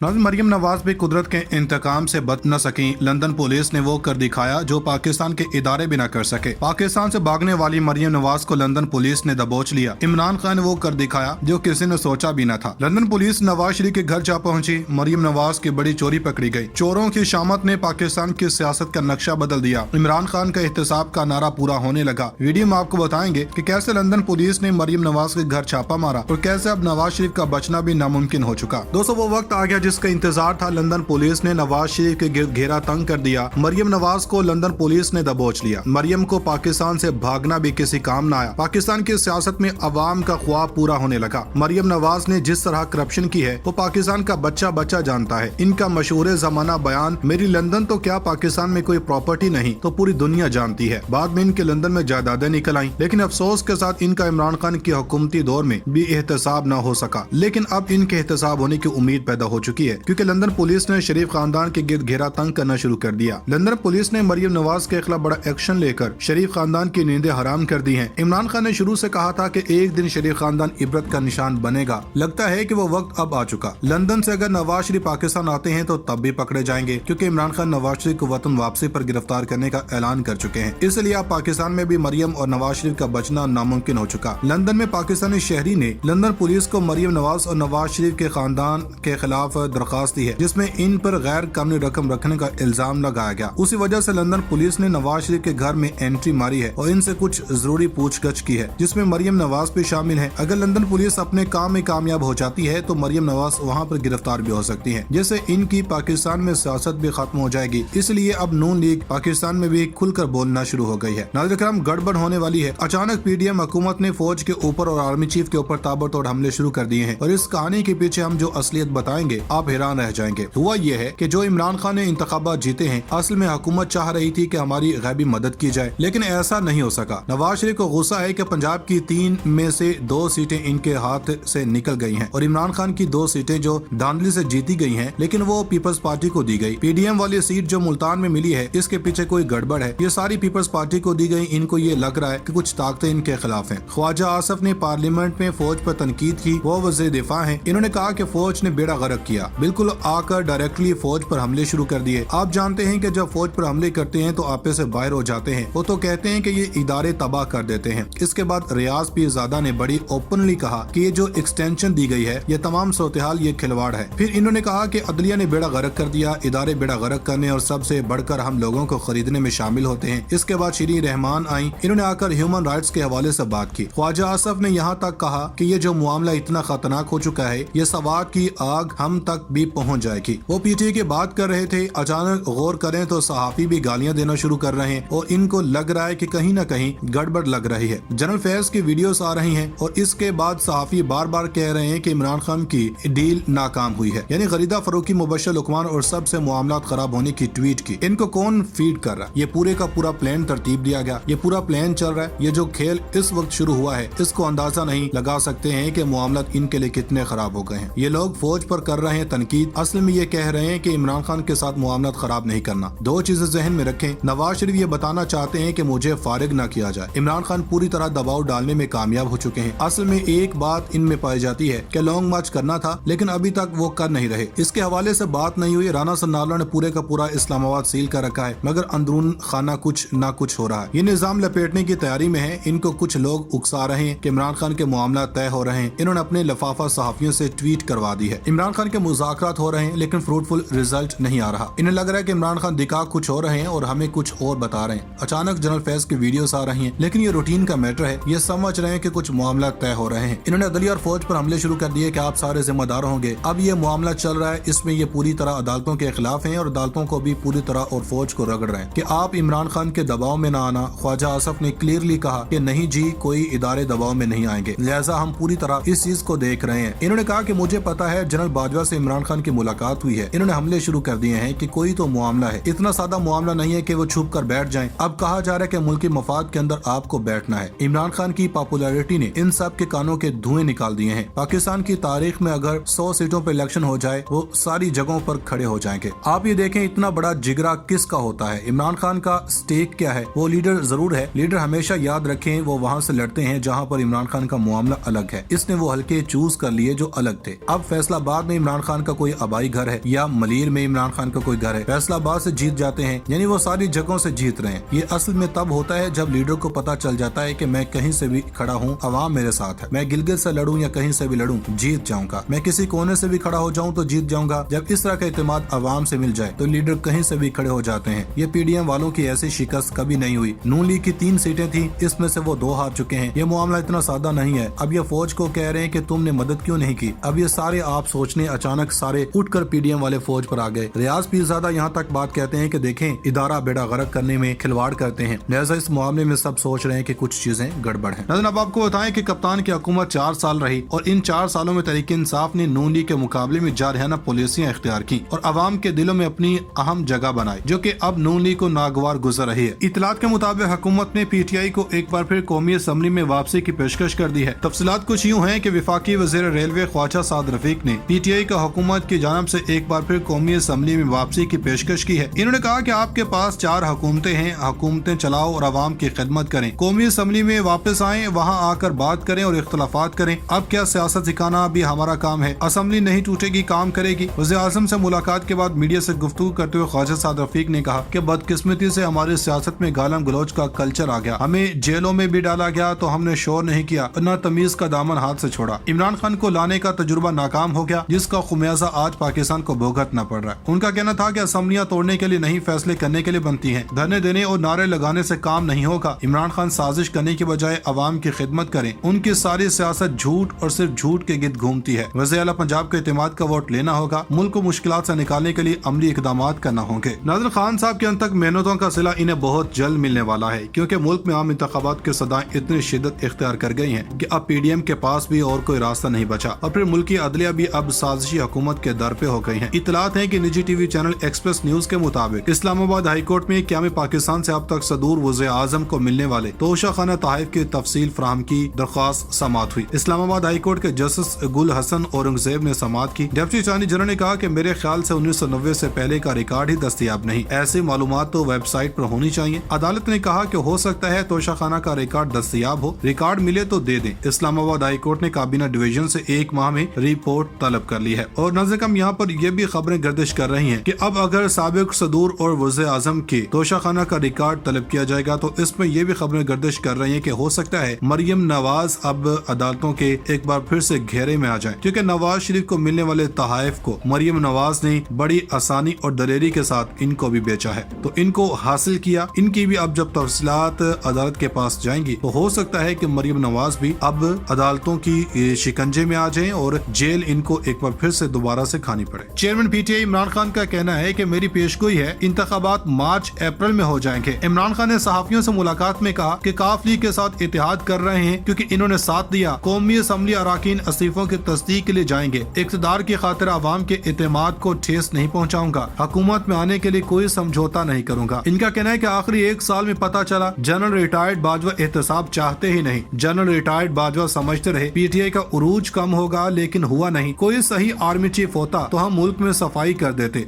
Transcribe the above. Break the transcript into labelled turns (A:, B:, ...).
A: नाज़िम, मरियम नवाज भी कुदरत के इंतकाम से बच न सकी। लंदन पुलिस ने वो कर दिखाया जो पाकिस्तान के इदारे भी न कर सके। पाकिस्तान से भागने वाली मरियम नवाज को लंदन पुलिस ने दबोच लिया। इमरान खान ने वो कर दिखाया जो किसी ने सोचा भी न था। लंदन पुलिस नवाज शरीफ के घर जा पहुंची। मरियम नवाज की बड़ी चोरी पकड़ी गई। चोरों की शामत ने पाकिस्तान की सियासत का नक्शा बदल दिया। इमरान खान का एहतसाब का नारा पूरा होने लगा। वीडियो में आपको बताएंगे कि कैसे लंदन पुलिस ने मरियम नवाज के घर छापा मारा और कैसे अब नवाज शरीफ का बचना भी नामुमकिन हो चुका। दोस्तों, वो वक्त आ गया जिसका इंतजार था। लंदन पुलिस ने नवाज शरीफ के गिर्द घेरा तंग कर दिया। मरियम नवाज को लंदन पुलिस ने दबोच लिया। मरियम को पाकिस्तान से भागना भी किसी काम न आया। पाकिस्तान की सियासत में अवाम का ख्वाब पूरा होने लगा। मरियम नवाज ने जिस तरह करप्शन की है वो पाकिस्तान का बच्चा बच्चा जानता है। इनका मशहूर ज़माना बयान मेरी लंदन तो क्या पाकिस्तान में कोई प्रॉपर्टी नहीं तो पूरी दुनिया जानती है। बाद में इनके लंदन में जायदादें निकल आई, लेकिन अफसोस के साथ इनका इमरान खान की हुकूमती दौर में भी एहतसाब न हो सका। लेकिन अब इनके एहतसाब होने की उम्मीद पैदा हो चुकी है, क्योंकि लंदन पुलिस ने शरीफ खानदान के गिर्द घेरा तंग करना शुरू कर दिया। लंदन पुलिस ने मरियम नवाज के खिलाफ बड़ा एक्शन लेकर शरीफ खानदान की नींदें हराम कर दी हैं। इमरान खान ने शुरू से कहा था कि एक दिन शरीफ खानदान इबरत का निशान बनेगा। लगता है कि वो वक्त अब आ चुका। लंदन से अगर नवाज शरीफ पाकिस्तान आते हैं तो तब भी पकड़े जाएंगे, क्योंकि इमरान खान नवाज शरीफ को वतन वापसी पर गिरफ्तार करने का ऐलान कर चुके हैं। इसलिए अब पाकिस्तान में भी मरियम और नवाज शरीफ का बचना नामुमकिन हो चुका। लंदन में पाकिस्तानी शहरी ने लंदन पुलिस को मरियम नवाज और नवाज शरीफ के खानदान के खिलाफ दरखास्त दी है, जिसमें इन पर गैर कानूनी रकम रखने का इल्जाम लगाया गया। उसी वजह से लंदन पुलिस ने नवाज शरीफ के घर में एंट्री मारी है और इनसे कुछ जरूरी पूछगछ की है, जिसमें मरियम नवाज भी शामिल है। अगर लंदन पुलिस अपने काम में कामयाब हो जाती है तो मरियम नवाज वहाँ पर गिरफ्तार भी हो सकती है, जिससे इनकी पाकिस्तान में सियासत भी खत्म हो जाएगी। इसलिए अब नून लीग पाकिस्तान में भी खुलकर बोलना शुरू हो गई है। नाज़रीन करम, गड़बड़ होने वाली है। अचानक पीडीएम हुकूमत ने फौज के ऊपर और आर्मी चीफ के ऊपर ताबड़तोड़ हमले शुरू कर दिए हैं और इस कहानी के पीछे हम जो असलियत बताएंगे आप हैरान रह जाएंगे। हुआ ये है कि जो इमरान खान ने इंतखाबात जीते हैं, असल में हुकूमत चाह रही थी कि हमारी गैबी मदद की जाए, लेकिन ऐसा नहीं हो सका। नवाज शरीफ को गुस्सा है कि पंजाब की 3 में से 2 सीटें इनके हाथ से निकल गई हैं और इमरान खान की 2 सीटें जो धांधली से जीती गई हैं, लेकिन वो पीपल्स पार्टी को दी गई। पीडीएम वाली सीट जो मुल्तान में मिली है, इसके पीछे कोई गड़बड़ है। ये सारी पीपल्स पार्टी को दी गई। इनको ये लग रहा है कि कुछ ताकतें इनके खिलाफ हैं। ख्वाजा आसफ ने पार्लियामेंट में फौज पर तनकीद की। वो वज़ीर दिफा हैं। इन्होंने कहा कि फौज ने बेड़ा गर्क किया, बिल्कुल आकर डायरेक्टली फौज पर हमले शुरू कर दिए। आप जानते हैं कि जब फौज पर हमले करते हैं तो आपे से बाहर हो जाते हैं। वो तो कहते हैं कि ये इदारे तबाह कर देते हैं। इसके बाद रियाज पीरजादा ने बड़ी ओपनली कहा कि ये जो एक्सटेंशन दी गई है, ये तमाम सूरत-ए-हाल ये खिलवाड़ है। फिर इन्होंने कहा कि अदलिया ने बेड़ा गर्क कर दिया, इदारे बेड़ा गर्क करने और सबसे बढ़कर हम लोगों को खरीदने में शामिल होते हैं। इसके बाद श्री रहमान आई। इन्होंने आकर ह्यूमन राइट्स के हवाले से बात की। ख्वाजा आसफ ने यहाँ तक कहा कि ये जो मामला इतना खतरनाक हो चुका है, ये सवाद की आग हम तक भी पहुँच जाएगी। वो पीटीआई की बात कर रहे थे। अचानक गौर करें तो सहाफी भी गालियां देना शुरू कर रहे हैं और इनको लग रहा है कि कहीं न कहीं गड़बड़ लग रही है। जनरल फैज की वीडियोस आ रही हैं और इसके बाद सहाफी बार बार कह रहे हैं कि इमरान खान की डील नाकाम हुई है। यानी गरीदा फरूकी, मुबश्शिर लुकमान और सबसे मामलात खराब होने की ट्वीट की। इनको कौन फीड कर रहा है? ये पूरे का पूरा प्लान तरतीब दिया गया। ये पूरा प्लान चल रहा है। ये जो खेल इस वक्त शुरू हुआ है, इसको अंदाजा नहीं लगा सकते हैं कि मामलात इनके लिए कितने खराब हो गए हैं। ये लोग फौज पर कर रहे हैं तनकीद, असल में ये कह रहे हैं कि इमरान खान के साथ मामलात खराब नहीं करना। 2 चीजें जहन में रखें। नवाज शरीफ ये बताना चाहते हैं कि मुझे फारिग न किया जाए। इमरान खान पूरी तरह दबाव डालने में कामयाब हो चुके हैं। असल में एक बात इनमें पाई जाती है कि लॉन्ग मार्च करना था, लेकिन अभी तक वो कर नहीं रहे। इसके हवाले से बात नहीं हुई। राना सन्नाल्लाह ने पूरे का पूरा इस्लामाबाद सील कर रखा है, मगर अंदरून खाना कुछ ना कुछ हो रहा है। ये निजाम लपेटने की तैयारी में है। इनको कुछ लोग उकसा रहे हैं कि इमरान खान के मामला तय हो रहे हैं। इन्होंने अपने लफाफा सहाफियों से ट्वीट करवा दी है। इमरान खान के मुज़ाकरात हो रहे हैं, लेकिन फ्रूटफुल रिजल्ट नहीं आ रहा। इन्हें लग रहा है कि इमरान खान दिखा कुछ हो रहे हैं और हमें कुछ और बता रहे हैं। अचानक जनरल फैज की वीडियोस आ रही हैं, लेकिन ये रूटीन का मैटर है। ये समझ रहे हैं कि कुछ मामला तय हो रहे हैं। इन्होंने अदलिया और फौज पर हमले शुरू कर दिए कि आप सारे जिम्मेदार होंगे। अब ये मामला चल रहा है, इसमें ये पूरी तरह अदालतों के खिलाफ हैं और अदालतों को भी पूरी तरह और फौज को रगड़ रहे हैं कि आप इमरान खान के दबाव में न आना। ख्वाजा आसफ ने क्लियरली कहा कि नहीं जी, कोई इदारे दबाव में नहीं आएंगे, लिहाजा हम पूरी तरह इस चीज को देख रहे हैं। इन्होंने कहा कि मुझे पता है जनरल बाजवा से इमरान खान की मुलाकात हुई है। इन्होंने हमले शुरू कर दिए हैं कि कोई तो मामला है। इतना सादा मामला नहीं है कि वो छुप कर बैठ जाएं। अब कहा जा रहा है कि मुल्की मफाद के अंदर आपको बैठना है। इमरान खान की पॉपुलैरिटी ने इन सब के कानों के धुएं निकाल दिए हैं। पाकिस्तान की तारीख में अगर 100 सीटों पर इलेक्शन हो जाए, वो सारी जगहों पर खड़े हो जाएंगे। आप ये देखें इतना बड़ा जिगरा किसका होता है। इमरान खान का स्टेक क्या है? वो लीडर जरूर है। लीडर हमेशा याद रखें वो वहाँ से लड़ते हैं जहाँ पर इमरान खान का मामला अलग है। इसने वो हल्के चूज कर लिए जो अलग थे। अब फैसलाबाद में इमरान خان کا کوئی آبائی گھر ہے یا ملیر میں عمران خان کا کوئی گھر ہے، فیصل آباد سے جیت جاتے ہیں، یعنی وہ ساری جگہوں سے جیت رہے ہیں۔ یہ اصل میں تب ہوتا ہے جب لیڈر کو پتا چل جاتا ہے کہ میں کہیں سے بھی کھڑا ہوں، عوام میرے ساتھ ہے، میں گلگت سے لڑوں یا کہیں سے بھی لڑوں جیت جاؤں گا، میں کسی کونے سے بھی کھڑا ہو جاؤں تو جیت جاؤں گا۔ جب اس طرح کا اعتماد عوام سے مل جائے تو لیڈر کہیں سے بھی کھڑے ہو جاتے ہیں۔ یہ پی ڈی ایم والوں کی ایسی شکست کبھی نہیں ہوئی۔ نون لیگ کی 3 سیٹیں تھیں، اس میں سے وہ 2 ہار چکے ہیں۔ یہ معاملہ اتنا سادہ نہیں ہے۔ اب یہ فوج کو کہہ رہے ہیں کہ تم نے مدد کیوں نہیں کی؟ اب یہ سارے آپ سوچنے اچانک سارے اٹھ کر پی ڈی ایم والے فوج پر آ گئے۔ ریاض پیرزادہ یہاں تک بات کہتے ہیں کہ دیکھیں ادارہ بیڑا غرق کرنے میں کھلواڑ کرتے ہیں، لہٰذا اس معاملے میں سب سوچ رہے ہیں کہ کچھ چیزیں گڑبڑ ہیں۔ ناظرین اب آپ کو بتائیں کہ کپتان کی حکومت 4 سال رہی اور ان 4 سالوں میں تحریک انصاف نے نون لیگ کے مقابلے میں جارحانہ پالیسیاں اختیار کی اور عوام کے دلوں میں اپنی اہم جگہ بنائی، جو کہ اب نون لیگ کو ناگوار گزر رہی ہے۔ اطلاعات کے مطابق حکومت نے پی ٹی آئی کو ایک بار پھر قومی اسمبلی میں واپسی کی پیشکش کر دی ہے۔ تفصیلات کچھ یوں ہیں کہ وفاقی وزیر ریلوے خواجہ سعد رفیق نے پی ٹی آئی کا حکومت کی جانب سے ایک بار پھر قومی اسمبلی میں واپسی کی پیشکش کی ہے۔ انہوں نے کہا کہ آپ کے پاس 4 حکومتیں ہیں، حکومتیں چلاؤ اور عوام کی خدمت کریں، قومی اسمبلی میں واپس آئیں، وہاں آ کر بات کریں اور اختلافات کریں۔ اب کیا سیاست سکھانا بھی ہمارا کام ہے، اسمبلی نہیں ٹوٹے گی، کام کرے گی۔ وزیر اعظم سے ملاقات کے بعد میڈیا سے گفتگو کرتے ہوئے خواجہ سعد رفیق نے کہا کہ بدقسمتی سے ہماری سیاست میں گالم گلوچ کا کلچر آ گیا، ہمیں جیلوں میں بھی ڈالا گیا تو ہم نے شور نہیں کیا، نہ تمیز کا دامن ہاتھ سے چھوڑا۔ عمران خان کو لانے کا تجربہ ناکام ہو گیا، جس کا خمیازہ آج پاکستان کو بھگتنا پڑ رہا ہے۔ ان کا کہنا تھا کہ اسمبلیاں توڑنے کے لیے نہیں، فیصلے کرنے کے لیے بنتی ہیں، دھرنے دینے اور نعرے لگانے سے کام نہیں ہوگا۔ عمران خان سازش کرنے کی بجائے عوام کی خدمت کریں، ان کی ساری سیاست جھوٹ اور صرف جھوٹ کے گرد گھومتی ہے۔ وزیر اعلیٰ پنجاب کے اعتماد کا ووٹ لینا ہوگا، ملک کو مشکلات سے نکالنے کے لیے عملی اقدامات کرنا ہوں گے۔ ناظرین خان صاحب کے ان تک محنتوں کا صلہ انہیں بہت جلد ملنے والا ہے، کیونکہ ملک میں عام انتخابات کے صدائیں اتنی شدت اختیار کر گئی ہیں کہ اب پی ڈی ایم کے پاس بھی اور کوئی راستہ نہیں بچا، اور پھر ملکی عدلیہ بھی اب سازشی حکومت کے در پہ ہو گئی ہیں۔ اطلاعات ہیں کہ نجی T V channel express news کے مطابق اسلام آباد ہائی کورٹ میں قیام پاکستان سے اب تک صدور وزیر اعظم کو ملنے والے توشہ خانہ تحائف کی تفصیل فراہم کی درخواست سماعت ہوئی۔ اسلام آباد ہائی کورٹ کے جسٹس گل حسن اورنگزیب نے سماعت کی۔ ڈپٹی اٹارنی جنرل نے کہا کہ میرے خیال سے 1990 سے پہلے کا ریکارڈ ہی دستیاب نہیں، ایسی معلومات تو ویب سائٹ پر ہونی چاہیے۔ عدالت نے کہا کہ ہو سکتا ہے توشہ خانہ کا ریکارڈ دستیاب ہو، ریکارڈ ملے تو دے دیں۔ اسلام آباد ہائی کورٹ نے کابینہ ڈویژن سے 1 ماہ میں رپورٹ طلب کر لی ہے۔ اور نظر کم یہاں پر یہ بھی خبریں گردش کر رہی ہیں کہ اب اگر سابق صدور اور وزیر اعظم کے توشہ خانہ کا ریکارڈ طلب کیا جائے گا تو اس میں یہ بھی خبریں گردش کر رہی ہیں کہ ہو سکتا ہے مریم نواز اب عدالتوں کے ایک بار پھر سے گھیرے میں آ جائیں، کیونکہ نواز شریف کو ملنے والے تحائف کو مریم نواز نے بڑی آسانی اور دلیری کے ساتھ ان کو بھی بیچا ہے، تو ان کو حاصل کیا۔ ان کی بھی اب جب تفصیلات عدالت کے پاس جائیں گی تو ہو سکتا ہے کہ مریم نواز بھی اب عدالتوں کی شکنجے میں آ جائیں اور جیل ان کو ایک بار پھر سے دوبارہ سے کھانی پڑے۔ Chairman P T I Imran Khan کا کہنا ہے کہ میری پیشگوئی ہے انتخابات مارچ اپریل میں ہو جائیں گے۔ عمران خان نے صحافیوں سے ملاقات میں کہا کہ کاف لیگ کے ساتھ اتحاد کر رہے ہیں کیونکہ انہوں نے ساتھ دیا، قومی اسمبلی اراکین استعفوں کی تصدیق کے لیے جائیں گے، اقتدار کی خاطر عوام کے اعتماد کو ٹھیس نہیں پہنچاؤں گا، حکومت میں آنے کے لیے کوئی سمجھوتا نہیں کروں گا۔ ان کا کہنا ہے کہ آخری 1 سال میں پتا چلا جنرل ریٹائرڈ باجوہ احتساب چاہتے ہی نہیں، جنرل ریٹائرڈ باجوہ سمجھتے رہے پی ٹی آئی کا عروج کم ہوگا، لیکن ہوا نہیں۔ کوئی صحیح آرمی چیف ہوتا تو ہم ملک میں صفائی کر دیتے۔